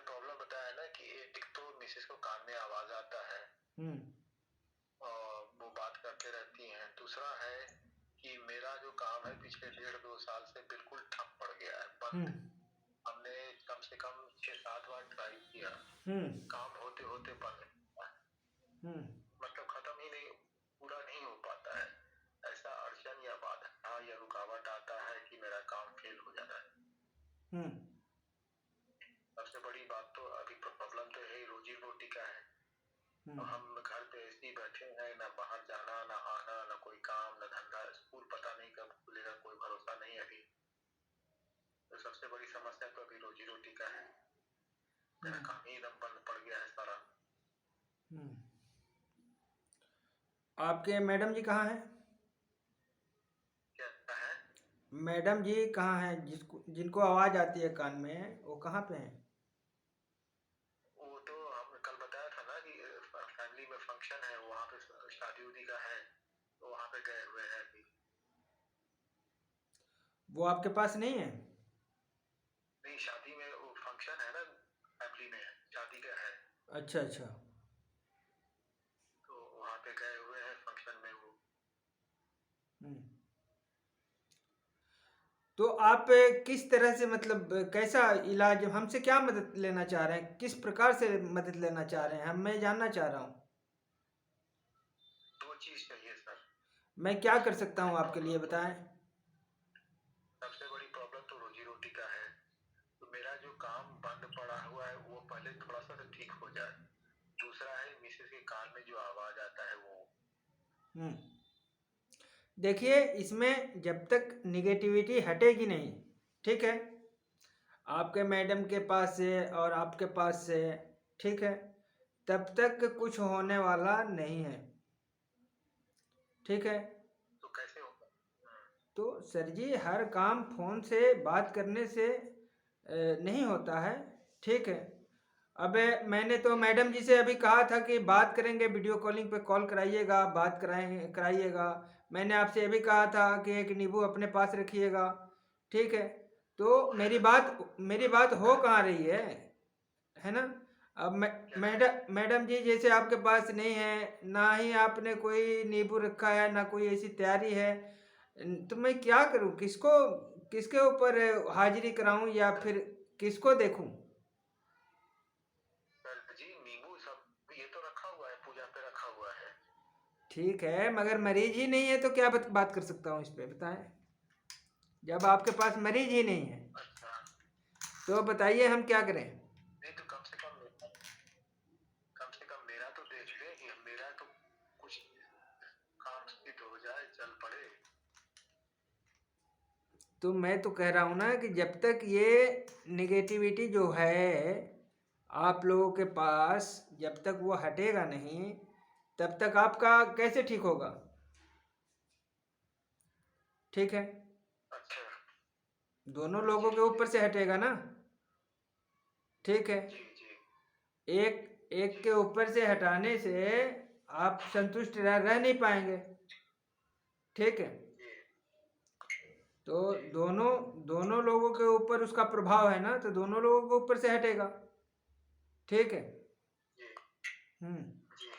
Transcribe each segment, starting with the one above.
Problem बताया ना कि एक तो मिसेस को कान में आवाज आता है और वो बात करते रहती हैं। दूसरा है कि मेरा जो काम है पिछले 1.5-2 साल से बिल्कुल ठप पड़ गया है, बंद। हमने कम से कम 6-7 बार ट्राई किया, काम होते होते बंद, मतलब खत्म ही नहीं, पूरा नहीं हो पाता है। ऐसा अड़चन या बाधा या रुकावट आता है कि मेरा काम फेल हो जाता है। सबसे बड़ी बात तो अभी प्रॉब्लम तो है रोजी रोटी का है। तो हम घर पे ऐसे ही बैठे हैं, ना बाहर जाना, ना आना, ना कोई काम, ना धंधा। स्कूल पता नहीं कब खुलेगा, कोई भरोसा नहीं अभी। तो सबसे बड़ी समस्या तो अभी रोजी रोटी का है। मेरा काम ही एकदम बंद पड़ गया है सारा। आपके मैडम जी कहाँ हैं? क्या है? मैडम जी कहाँ हैं? जिनको आवाज आती है कान में, वो कहाँ पे हैं? वो तो हम कल बताया था ना कि फैमिली में फंक्शन है, वहाँ पे शादी उदी का है, तो वहाँ पे गए हुए हैं अभी। वो आपके पास नहीं है? नहीं, शादी में वो फंक्शन है ना, फैमिली में शादी का है, अच्छा अच्छा। तो वहाँ पे गए हुए हैं फंक्शन में वो। तो आप किस तरह से, मतलब कैसा इलाज, हमसे क्या मदद लेना चाह रहे हैं, किस प्रकार से मदद लेना चाह रहे हैं, हम मैं जानना चाह रहा हूँ। 2 चीज चाहिए सर। मैं क्या कर सकता हूँ आपके लिए, बताएं। सबसे बड़ी प्रॉब्लम तो रोजी रोटी का है। तो मेरा जो काम बंद पड़ा हुआ है वो पहले थोड़ा सा तो ठीक हो जाए। दूसरा है मिसेस के कान में जो आवाज आता है वो। देखिए, इसमें जब तक निगेटिविटी हटेगी नहीं, ठीक है, आपके मैडम के पास से और आपके पास से, ठीक है, तब तक कुछ होने वाला नहीं है, ठीक है। तो कैसे होगा? तो सर जी, हर काम फ़ोन से बात करने से नहीं होता है, ठीक है। अब मैंने तो मैडम जी से अभी कहा था कि बात करेंगे, वीडियो कॉलिंग पे कॉल कराइएगा, बात कराइएगा। मैंने आपसे ये भी कहा था कि एक नींबू अपने पास रखिएगा, ठीक है। तो मेरी बात हो कहाँ रही है ना। अब मैडम जी जैसे आपके पास नहीं है, ना ही आपने कोई नींबू रखा है, ना कोई ऐसी तैयारी है, तो मैं क्या करूं, किसके ऊपर हाजिरी कराऊं या फिर किसको देखूं। सर जी, नींबू सब ये तो रखा हुआ है, पूजा पे रखा हुआ है। ठीक है, मगर मरीज ही नहीं है तो क्या बात कर सकता हूँ इस पे, बताएं। जब आपके पास मरीज ही नहीं है अच्छा, तो बताइए हम क्या करें। नहीं तो कम से कम मेरा तो देख ले कि मेरा तो कुछ काम सिद्ध हो जाए, चल पड़े। तो मैं तो कह रहा हूँ ना कि जब तक ये निगेटिविटी जो है आप लोगों के पास, जब तक वो हटेगा नहीं, तब तक आपका कैसे ठीक होगा, ठीक है। अच्छा, दोनों लोगों के ऊपर से हटेगा ना, ठीक है। जी जी एक एक के ऊपर से हटाने से आप संतुष्ट रह नहीं पाएंगे, ठीक है। जी तो जी दोनों दोनों लोगों के ऊपर उसका प्रभाव है ना, तो दोनों लोगों के ऊपर से हटेगा, ठीक है। जी हम्म। जी।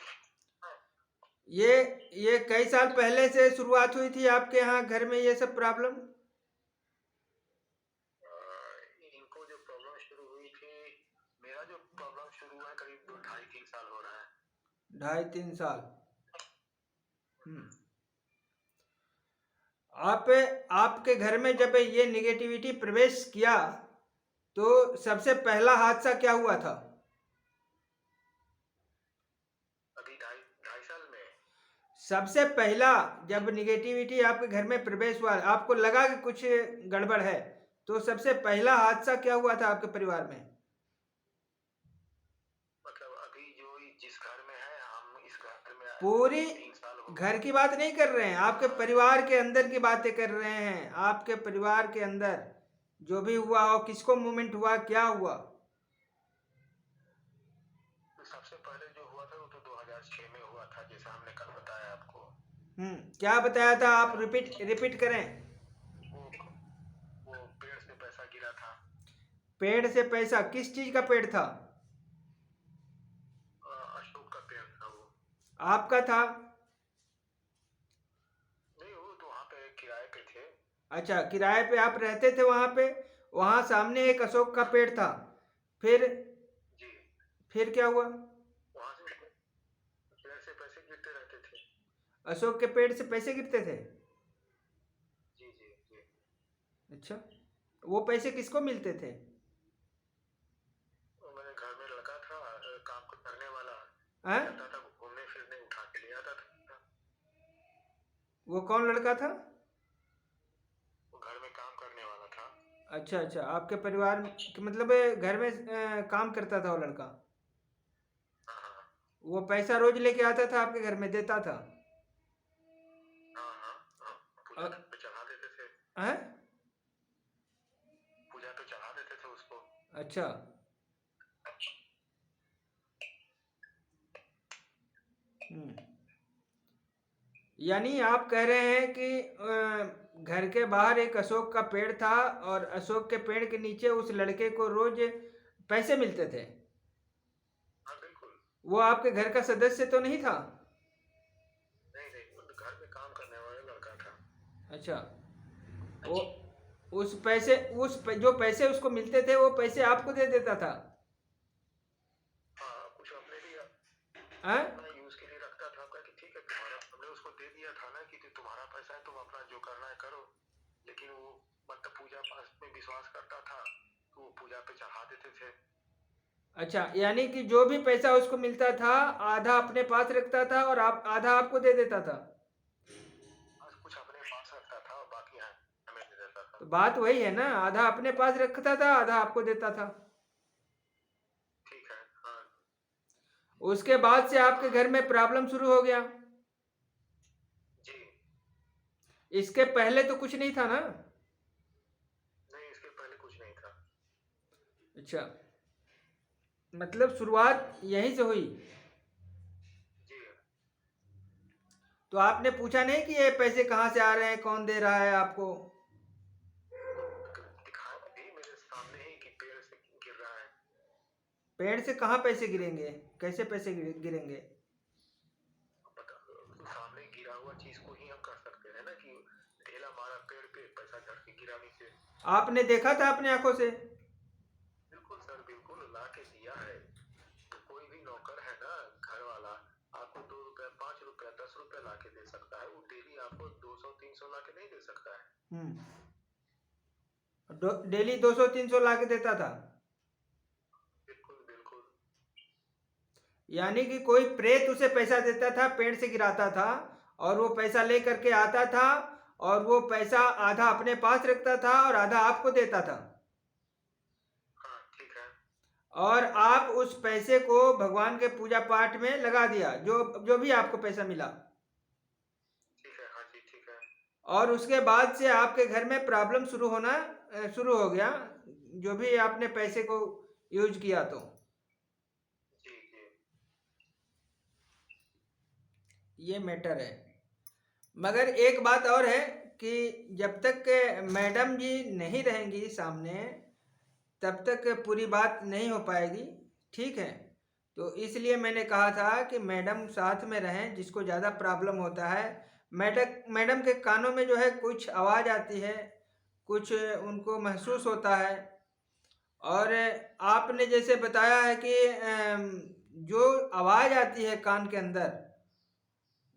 ये ये कई साल पहले से शुरुआत हुई थी आपके यहाँ घर में ये सब प्रॉब्लम? इनको जो प्रॉब्लम शुरू हुई थी, मेरा जो प्रॉब्लम शुरू हुआ है करीब 2-2.5-3 साल हो रहा है। 2.5-3 साल। हम्म। आप आपके घर में जब ये निगेटिविटी प्रवेश किया तो सबसे पहला हादसा क्या हुआ था? अभी 2.5 साल में सबसे पहला जब निगेटिविटी आपके घर में प्रवेश हुआ, आपको लगा कि कुछ गड़बड़ है, तो सबसे पहला हादसा क्या हुआ था आपके परिवार में? मतलब अभी जो जिस घर में है, हम इस घर में पूरी 3 साल हो घर गए। की बात नहीं कर रहे हैं, आपके परिवार के अंदर की बातें कर रहे हैं। आपके परिवार के अंदर जो भी हुआ हो, किसको मूवमेंट हुआ, क्या हुआ? तो सबसे पहले जो हुआ था वो तो 2006 में हुआ था, जैसा हमने कल बताया आपको। क्या बताया था, आप रिपीट रिपीट करें। वो वो पेड़ से पैसा गिरा था। पेड़ से पैसा, किस चीज का पेड़ था? अशोक का पेड़ था वो। आपका था? नहीं, वो तो वहाँ पे किराए पे थे। अच्छा, किराए पे आप रहते थे वहां पे? वहां सामने एक अशोक का पेड़ था, फिर जी। फिर क्या हुआ? वहाँ से पेड़ से पैसे गिरते रहते थे। अशोक के पेड़ से पैसे गिरते थे? जी जी जी। अच्छा, वो पैसे किसको मिलते थे? वो मेरे घर में लड़का था, काम करने वाला, हैं? जाता था घूमने फिरने, उठा के ले आता था। वो कौन लड़का था? वो घर में काम करने वाला था। अच्छा अच्छा, आपके परिवार में मतलब घर में काम करता था वो लड़का? हाँ हाँ वो पैसा रोज लेके आता था आपके घर में, देता था? हाँ हाँ हाँ। पूजा पे चढ़ा देते थे। हैं? पूजा पे चढ़ा देते थे उसको। अच्छा, यानी आप कह रहे हैं कि घर के बाहर एक अशोक का पेड़ था और अशोक के पेड़ के नीचे उस लड़के को रोज पैसे मिलते थे? हाँ बिल्कुल। वो आपके घर का सदस्य तो नहीं था? नहीं नहीं, वो घर में काम करने वाला लड़का था। अच्छा, वो उस पैसे जो पैसे उसको मिलते थे वो पैसे आपको दे देता था? हाँ, कुछ अपने लिए हैं? अपना यूज के लिए रखता था। आपका कि ठीक है, तुम्हारा, हमने उसको दे दिया था ना कि तुम्हारा पैसा है, तुम अपना जो करना है करो। लेकिन वो मतलब पूजा पाठ में विश्वास करता था, तो वो पूजा पे चढ़ा देते थे। अच्छा, यानी कि जो भी पैसा उसको मिलता था आधा अपने पास रखता था और आप आधा आपको दे देता था? आज कुछ अपने पास रखता था और बाकी हमें दे देता था। तो बात वही है ना, आधा अपने पास रखता था, आधा आपको देता था। ठीक है। हाँ उसके बाद से आपके घर में प्रॉब्लम शुरू हो गया? जी। इसके पहले तो कुछ नहीं था ना? नहीं, इसके पहले कुछ नहीं था। अच्छा, मतलब शुरुआत यहीं से हुई? जी। तो आपने पूछा नहीं कि ये पैसे कहाँ से आ रहे हैं, कौन दे रहा है आपको? दिखाया भी मेरे सामने ही कि पेड़ से गिर रहा है। पेड़ से कहाँ पैसे गिरेंगे, कैसे पैसे गिरेंगे? सामने गिरा हुआ चीज को ही हम कर सकते हैं ना, कि ढेला मारा पेड़ पे, पैसा झड़ के गिरा नीचे। आपने देखा था अपने आंखों से? बिल्कुल सर, बिल्कुल ला के दिया है। तो कोई भी नौकर है ना, घर वाला, आपको 2 रुपए, 5 रुपए, 10 रुपए ला के दे सकता है। वो डेली आपको 200-300 ला के नहीं दे सकता है। डेली 200-300 ला के देता था? बिल्कुल बिल्कुल। यानी कि कोई प्रेत उसे पैसा देता था, पेड़ से गिराता था और वो पैसा ले करके आता था और वो पैसा आधा अपने पास रखता था और आधा आपको देता था? हाँ ठीक है। और आप उस पैसे को भगवान के पूजा पाठ में लगा दिया, जो भी आपको पैसा मिला? ठीक है। हाँ जी ठीक है। और उसके बाद से आपके घर में प्रॉब्लम शुरू हो गया, जो भी आपने पैसे को यूज किया तो? जी जी। ये मैटर है। मगर एक बात और है कि जब तक मैडम जी नहीं रहेंगी सामने तब तक पूरी बात नहीं हो पाएगी, ठीक है? तो इसलिए मैंने कहा था कि मैडम साथ में रहें, जिसको ज़्यादा प्रॉब्लम होता है। मैडम के कानों में जो है कुछ आवाज़ आती है, कुछ उनको महसूस होता है। और आपने जैसे बताया है कि जो आवाज़ आती है कान के अंदर,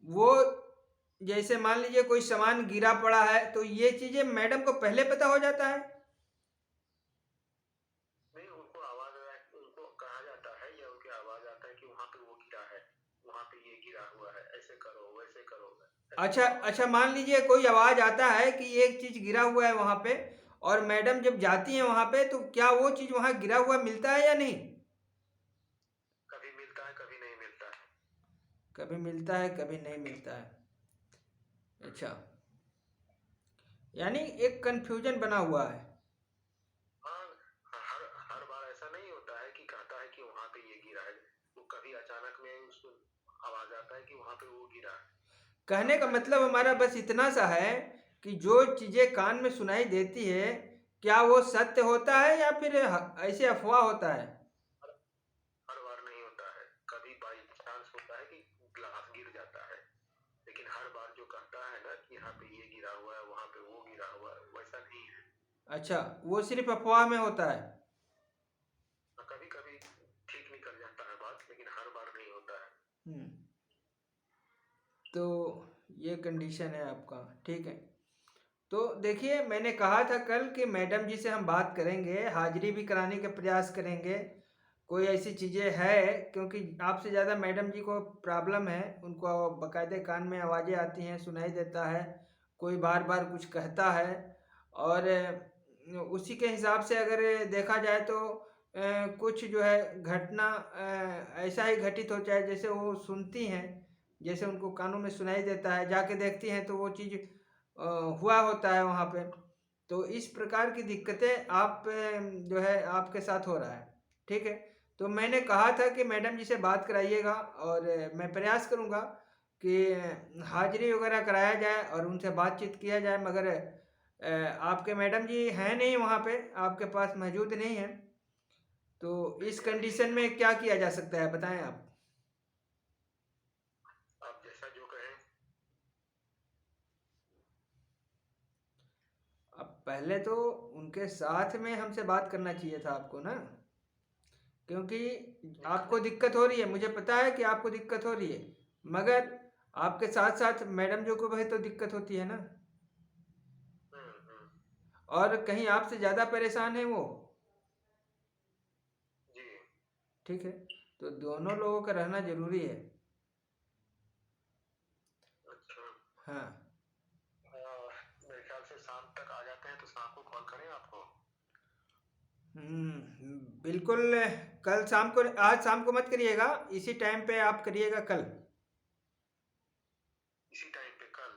वो जैसे मान लीजिए कोई सामान गिरा पड़ा है तो ये चीज़ें मैडम को पहले पता हो जाता है? नहीं, उनको आवाज, उनको कहा जाता है या उनकी आवाज आता है कि वहाँ पे वो गिरा है, वहाँ पे ये गिरा हुआ है, ऐसे करो वैसे करो। अच्छा अच्छा, मान लीजिए कोई आवाज़ आता है कि एक चीज़ गिरा हुआ है वहाँ पे, और मैडम जब जाती हैं वहाँ पे तो क्या वो चीज़ वहाँ गिरा हुआ मिलता है या नहीं? कभी मिलता है, कभी नहीं मिलता है। कभी मिलता है, कभी नहीं मिलता है। अच्छा, यानी एक कंफ्यूजन बना हुआ है। हाँ, हर हर बार ऐसा नहीं होता है कि कहता है कि वहाँ पे ये गिरा है। वो कभी अचानक में उसको आवाज आता है कि वहाँ पे वो गिरा है। कहने का मतलब हमारा बस इतना सा है कि जो चीज़ें कान में सुनाई देती है क्या वो सत्य होता है या फिर ऐसे अफवाह होता है? हर हर बार नहीं होता है, कभी बाई चांस होता है कि ग्लास गिर जाता है, लेकिन हर बार जो कहता है ना कि यहाँ पे ये गिरा हुआ है, वहां पे वो गिरा हुआ है, वैसा नहीं है। अच्छा, वो सिर्फ अफवाह में होता है। कभी कभी ठीक निकल जाता है बात, लेकिन हर बार नहीं होता है। हम्म। तो ये कंडीशन है आपका, ठीक है। तो देखिए, मैंने कहा था कल कि मैडम जी से हम बात करेंगे, हाजिरी भी कराने का प्रयास करेंगे। कोई ऐसी चीज़ें है, क्योंकि आपसे ज़्यादा मैडम जी को प्रॉब्लम है, उनको बाकायदे कान में आवाज़ें आती हैं, सुनाई देता है, कोई बार बार कुछ कहता है। और उसी के हिसाब से अगर देखा जाए तो कुछ जो है घटना ऐसा ही घटित हो जाए जैसे वो सुनती हैं, जैसे उनको कानों में सुनाई देता है, जाके देखती हैं तो वो चीज़ हुआ होता है वहाँ पे। तो इस प्रकार की दिक्कतें आप जो है आपके साथ हो रहा है, ठीक है। तो मैंने कहा था कि मैडम जी से बात कराइएगा, और मैं प्रयास करूँगा कि हाजिरी वगैरह कराया जाए और उनसे बातचीत किया जाए, मगर आपके मैडम जी हैं नहीं वहाँ पे, आपके पास मौजूद नहीं है। तो इस कंडीशन में क्या किया जा सकता है, बताएं आप। आप जैसा जो कहें। अब पहले तो उनके साथ में हमसे बात करना चाहिए था आपको ना, क्योंकि आपको दिक्कत हो रही है, मुझे पता है कि आपको दिक्कत हो रही है, मगर आपके साथ साथ मैडम जो को भी तो दिक्कत होती है ना, हम्म। और कहीं आपसे ज़्यादा परेशान है वो, जी। ठीक है। तो दोनों लोगों का रहना जरूरी है। अच्छा। हाँ। मेरे ख्याल से शाम तक आ जाते हैं, तो शाम को कॉल करें आपको। बिल्कुल। कल शाम को, आज शाम को मत करिएगा, इसी टाइम पे आप करिएगा कल। इसी टाइम पे कल?